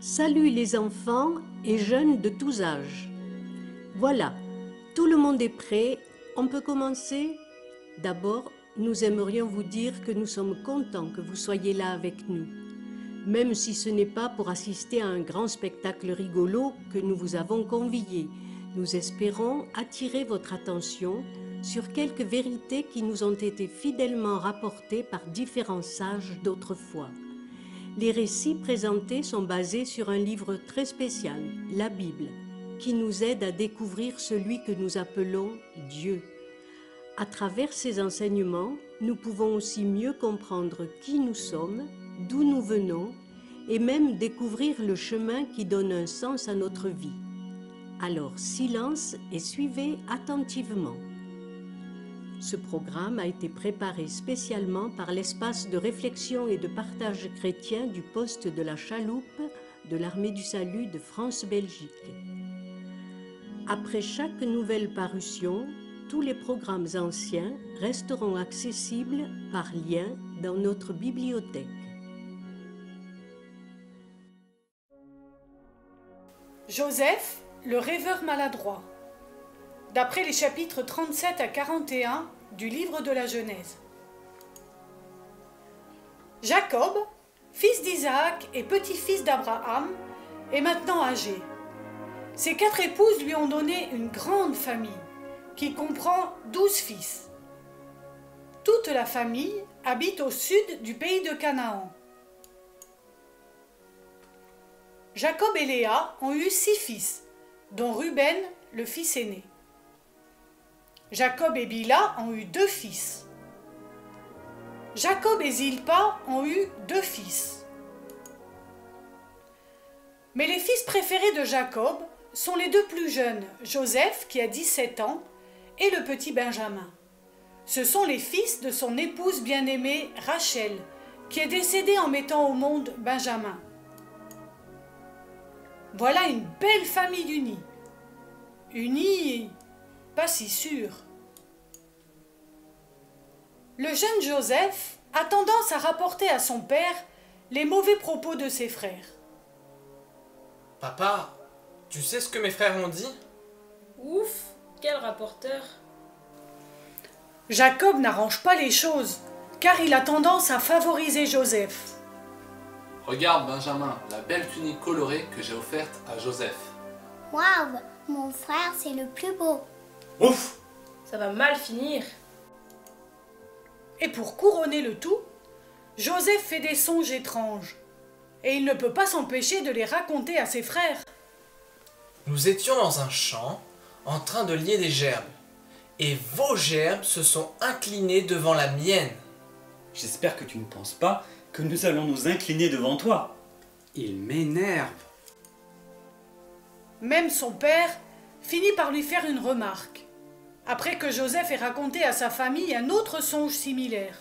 Salut les enfants et jeunes de tous âges. Voilà, tout le monde est prêt, on peut commencer? D'abord, nous aimerions vous dire que nous sommes contents que vous soyez là avec nous, même si ce n'est pas pour assister à un grand spectacle rigolo que nous vous avons conviés. Nous espérons attirer votre attention sur quelques vérités qui nous ont été fidèlement rapportées par différents sages d'autrefois. Les récits présentés sont basés sur un livre très spécial, la Bible, qui nous aide à découvrir celui que nous appelons Dieu. À travers ces enseignements, nous pouvons aussi mieux comprendre qui nous sommes, d'où nous venons, et même découvrir le chemin qui donne un sens à notre vie. Alors, silence et suivez attentivement. Ce programme a été préparé spécialement par l'espace de réflexion et de partage chrétien du poste de la chaloupe de l'Armée du Salut de France-Belgique. Après chaque nouvelle parution, tous les programmes anciens resteront accessibles par lien dans notre bibliothèque. Joseph, le rêveur maladroit. D'après les chapitres 37 à 41 du livre de la Genèse. Jacob, fils d'Isaac et petit-fils d'Abraham, est maintenant âgé. Ses 4 épouses lui ont donné une grande famille, qui comprend 12 fils. Toute la famille habite au sud du pays de Canaan. Jacob et Léa ont eu 6 fils, dont Ruben, le fils aîné. Jacob et Bila ont eu 2 fils. Jacob et Zilpa ont eu 2 fils. Mais les fils préférés de Jacob sont les 2 plus jeunes, Joseph qui a 17 ans et le petit Benjamin. Ce sont les fils de son épouse bien-aimée Rachel, qui est décédée en mettant au monde Benjamin. Voilà une belle famille unie. Unie, pas si sûre. Le jeune Joseph a tendance à rapporter à son père les mauvais propos de ses frères. Papa, tu sais ce que mes frères ont dit? Ouf, quel rapporteur! Jacob n'arrange pas les choses, car il a tendance à favoriser Joseph. Regarde Benjamin, la belle tunique colorée que j'ai offerte à Joseph. Waouh, mon frère c'est le plus beau. Ouf! Ça va mal finir. Et pour couronner le tout, Joseph fait des songes étranges. Et il ne peut pas s'empêcher de les raconter à ses frères. Nous étions dans un champ, en train de lier des gerbes. Et vos gerbes se sont inclinées devant la mienne. J'espère que tu ne penses pas que nous allons nous incliner devant toi. Il m'énerve. Même son père finit par lui faire une remarque, après que Joseph ait raconté à sa famille un autre songe similaire.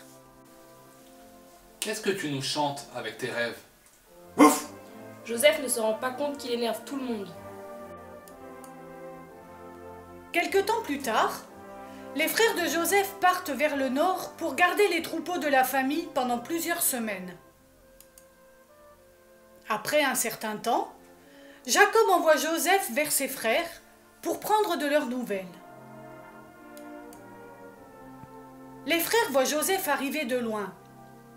Qu'est-ce que tu nous chantes avec tes rêves? Ouf! Joseph ne se rend pas compte qu'il énerve tout le monde. Quelque temps plus tard, les frères de Joseph partent vers le nord pour garder les troupeaux de la famille pendant plusieurs semaines. Après un certain temps, Jacob envoie Joseph vers ses frères pour prendre de leurs nouvelles. Les frères voient Joseph arriver de loin.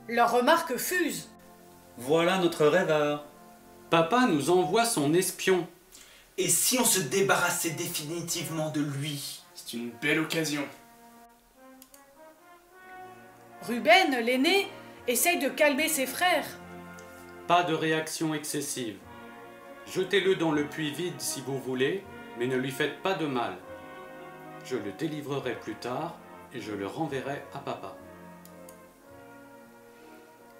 Leurs remarques fusent. Voilà notre rêveur. Papa nous envoie son espion. Et si on se débarrassait définitivement de lui? C'est une belle occasion. Ruben, l'aîné, essaye de calmer ses frères. Pas de réaction excessive. Jetez-le dans le puits vide si vous voulez, mais ne lui faites pas de mal. Je le délivrerai plus tard et je le renverrai à papa.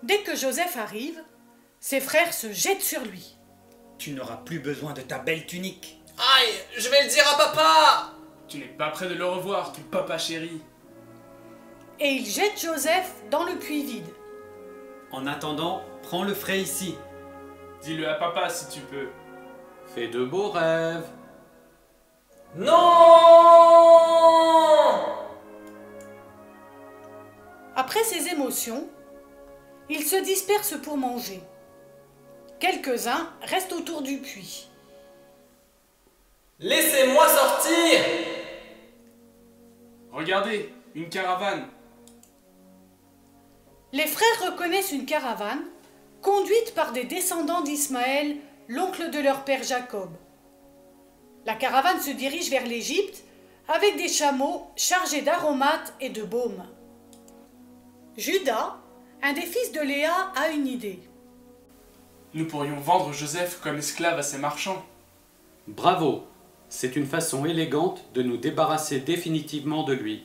Dès que Joseph arrive, ses frères se jettent sur lui. Tu n'auras plus besoin de ta belle tunique. Aïe, je vais le dire à papa! Tu n'es pas prêt de le revoir, ton papa chéri. Et ils jettent Joseph dans le puits vide. En attendant, prends le frais ici. Dis-le à papa si tu peux. Fais de beaux rêves. Non! Après ces émotions, ils se dispersent pour manger. Quelques-uns restent autour du puits. Laissez-moi sortir! Regardez, une caravane. Les frères reconnaissent une caravane conduite par des descendants d'Ismaël, l'oncle de leur père Jacob. La caravane se dirige vers l'Égypte avec des chameaux chargés d'aromates et de baumes. Judas, un des fils de Léa, a une idée. Nous pourrions vendre Joseph comme esclave à ces marchands. Bravo! C'est une façon élégante de nous débarrasser définitivement de lui.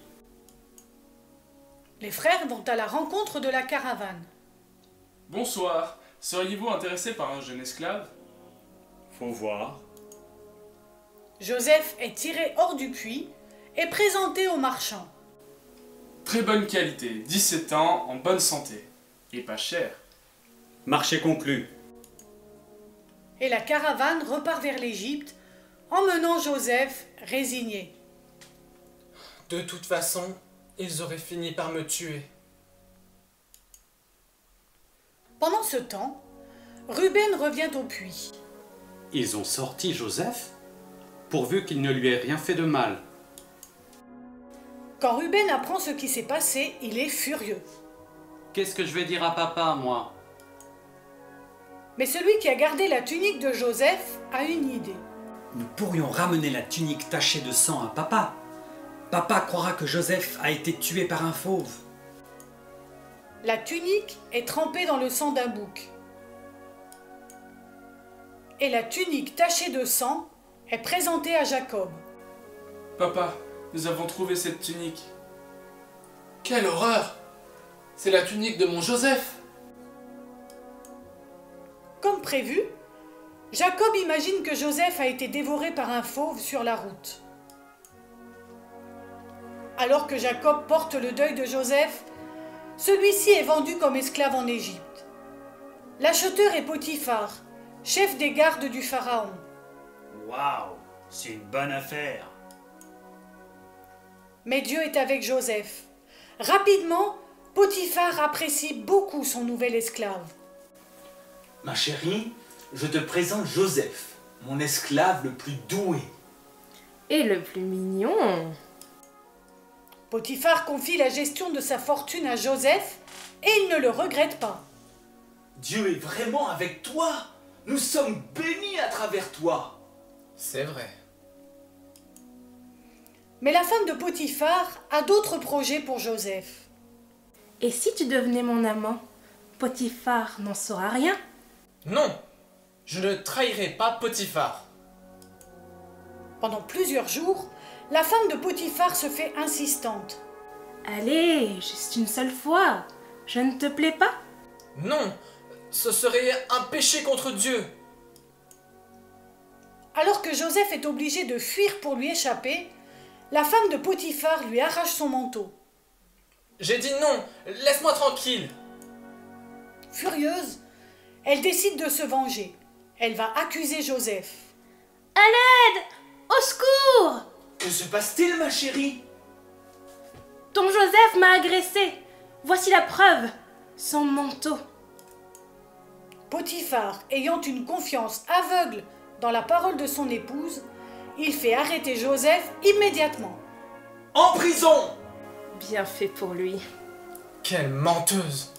Les frères vont à la rencontre de la caravane. Bonsoir, seriez-vous intéressé par un jeune esclave? Faut voir. Joseph est tiré hors du puits et présenté aux marchands. Très bonne qualité, 17 ans, en bonne santé. Et pas cher. Marché conclu. Et la caravane repart vers l'Égypte, emmenant Joseph résigné. De toute façon, ils auraient fini par me tuer. Pendant ce temps, Ruben revient au puits. Ils ont sorti Joseph, pourvu qu'il ne lui ait rien fait de mal. Quand Ruben apprend ce qui s'est passé, il est furieux. Qu'est-ce que je vais dire à papa, moi? Mais celui qui a gardé la tunique de Joseph a une idée. Nous pourrions ramener la tunique tachée de sang à papa. Papa croira que Joseph a été tué par un fauve. La tunique est trempée dans le sang d'un bouc. Et la tunique tachée de sang est présentée à Jacob. Papa, nous avons trouvé cette tunique. Quelle horreur! C'est la tunique de mon Joseph! Comme prévu, Jacob imagine que Joseph a été dévoré par un fauve sur la route. Alors que Jacob porte le deuil de Joseph, celui-ci est vendu comme esclave en Égypte. L'acheteur est Potiphar, chef des gardes du Pharaon. Waouh, c'est une bonne affaire. Mais Dieu est avec Joseph. Rapidement, Potiphar apprécie beaucoup son nouvel esclave. Ma chérie, je te présente Joseph, mon esclave le plus doué. Et le plus mignon. Potiphar confie la gestion de sa fortune à Joseph et il ne le regrette pas. Dieu est vraiment avec toi. Nous sommes bénis à travers toi. C'est vrai. Mais la femme de Potiphar a d'autres projets pour Joseph. Et si tu devenais mon amant, Potiphar n'en saura rien. Non, je ne trahirai pas Potiphar. Pendant plusieurs jours, la femme de Potiphar se fait insistante. Allez, juste une seule fois. Je ne te plais pas? Non, ce serait un péché contre Dieu. Alors que Joseph est obligé de fuir pour lui échapper, la femme de Potiphar lui arrache son manteau. J'ai dit non, laisse-moi tranquille. Furieuse, elle décide de se venger. Elle va accuser Joseph. À l'aide! Au secours! Que se passe-t-il, ma chérie? Ton Joseph m'a agressé. Voici la preuve. Son manteau. Potiphar, ayant une confiance aveugle dans la parole de son épouse, il fait arrêter Joseph immédiatement. En prison! Bien fait pour lui. Quelle menteuse.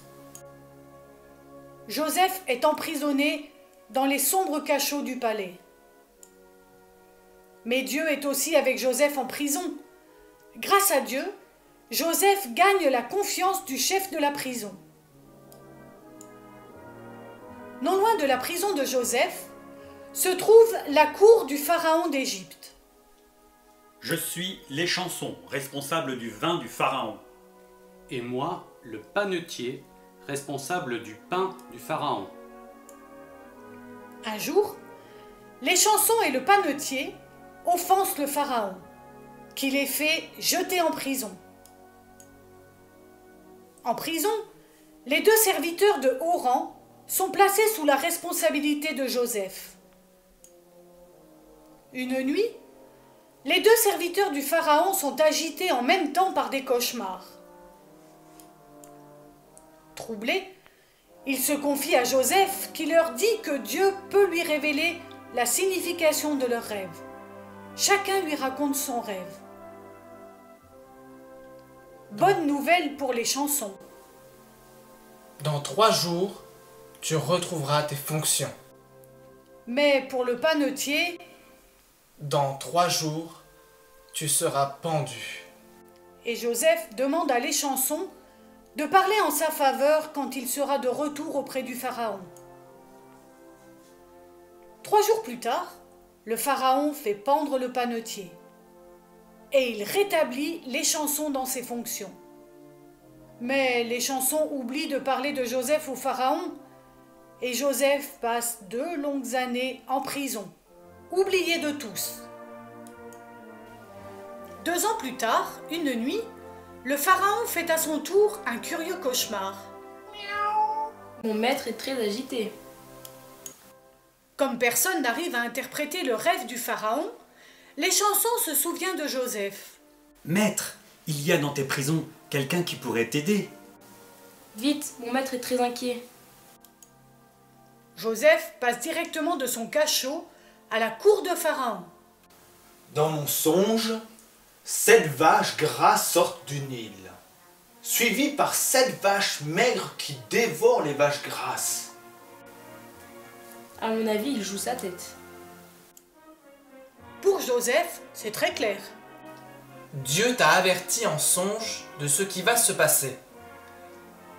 Joseph est emprisonné dans les sombres cachots du palais. Mais Dieu est aussi avec Joseph en prison. Grâce à Dieu, Joseph gagne la confiance du chef de la prison. Non loin de la prison de Joseph se trouve la cour du pharaon d'Égypte. Je suis l'échanson, responsable du vin du pharaon. Et moi, le panetier, responsable du pain du pharaon. Un jour, l'échanson et le panetier offensent le pharaon, qui les fait jeter en prison. En prison, les deux serviteurs de haut rang sont placés sous la responsabilité de Joseph. Une nuit, les deux serviteurs du pharaon sont agités en même temps par des cauchemars. Troublés, Ils se confient à Joseph qui leur dit que Dieu peut lui révéler la signification de leur rêve. Chacun lui raconte son rêve. Bonne nouvelle pour les chansons. Dans 3 jours, tu retrouveras tes fonctions. Mais pour le panetier, Dans 3 jours, tu seras pendu. et Joseph demande à l'échanson de parler en sa faveur quand il sera de retour auprès du pharaon. 3 jours plus tard, le pharaon fait pendre le panetier et il rétablit l'échanson dans ses fonctions. Mais l'échanson oublie de parler de Joseph au pharaon et Joseph passe 2 longues années en prison, oublié de tous. 2 ans plus tard, une nuit, le pharaon fait à son tour un curieux cauchemar. Mon maître est très agité. Comme personne n'arrive à interpréter le rêve du pharaon, l'échanson se souvient de Joseph. Maître, il y a dans tes prisons quelqu'un qui pourrait t'aider. Vite, mon maître est très inquiet. Joseph passe directement de son cachot à la cour de pharaon. Dans mon songe, 7 vaches grasses sortent du Nil, suivies par 7 vaches maigres qui dévorent les vaches grasses. À mon avis, il joue sa tête. Pour Joseph, c'est très clair. Dieu t'a averti en songe de ce qui va se passer.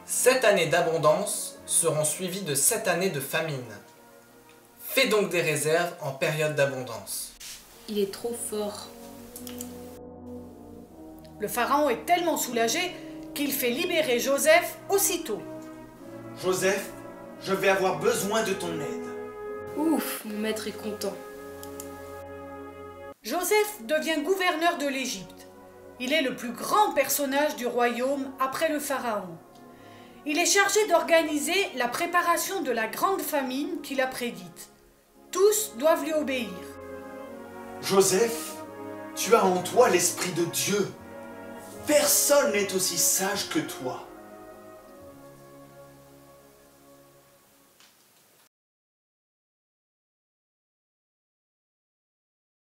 7 années d'abondance seront suivies de 7 années de famine. Fais donc des réserves en période d'abondance. Il est trop fort. Le pharaon est tellement soulagé qu'il fait libérer Joseph aussitôt. Joseph, je vais avoir besoin de ton aide. Ouf, mon maître est content. Joseph devient gouverneur de l'Égypte. Il est le plus grand personnage du royaume après le pharaon. Il est chargé d'organiser la préparation de la grande famine qu'il a prédite. Tous doivent lui obéir. Joseph, tu as en toi l'Esprit de Dieu. Personne n'est aussi sage que toi.